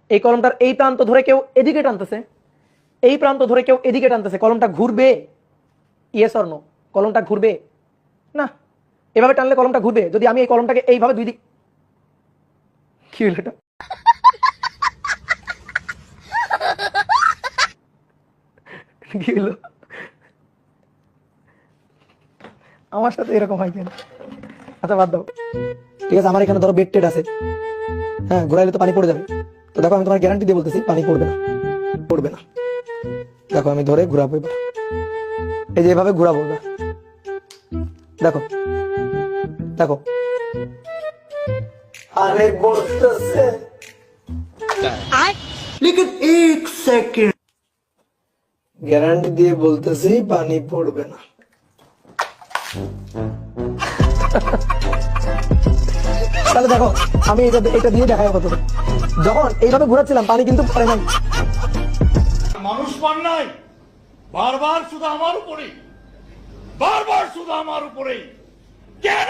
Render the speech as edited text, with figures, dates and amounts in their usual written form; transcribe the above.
এই কলমটার এই প্রান্ত ধরে কেউ এদিকে টানতেছে, এই প্রান্ত ধরে কেউ এদিকে টানতেছে, কলমটা ঘুরবে? Yes or no? কলমটা ঘুরবে না। এভাবে টানলে কলমটা ঘুরবে? যদি আমি এই কলমটাকে এইভাবে দুই দিক, কি হলো এটা? কি হলো? আমার সাথে এরকম হয় কেন? আচ্ছা বাদ দাও, ঠিক আছে। আমার এখানে ধরো বেড টেড আছে, হ্যাঁ, ঘোরাইলে তো পানি পড়ে যাবে। তো দেখো আমি তোমার গ্যারান্টি দিয়ে বলতেছি পানি পড়বে না, পড়বে না। দেখো আমি ধরে ঘুরাবো এবার, এই যে এভাবে ঘুরাবো এবার, দেখো দেখো। আরে বলতেছে লেকিন এক সেকেন্ড, গ্যারান্টি দিয়ে বলতেছি পানি পড়বে না। তাহলে দেখো আমি এটা দিয়ে দেখাই কত, যখন এইভাবে ঘুরাচ্ছিলাম পানি কিন্তু পড়ে নাই। মানুষ পান নাই, বারবার শুধু আমার উপরে, বারবার শুধু আমার উপরে, কেন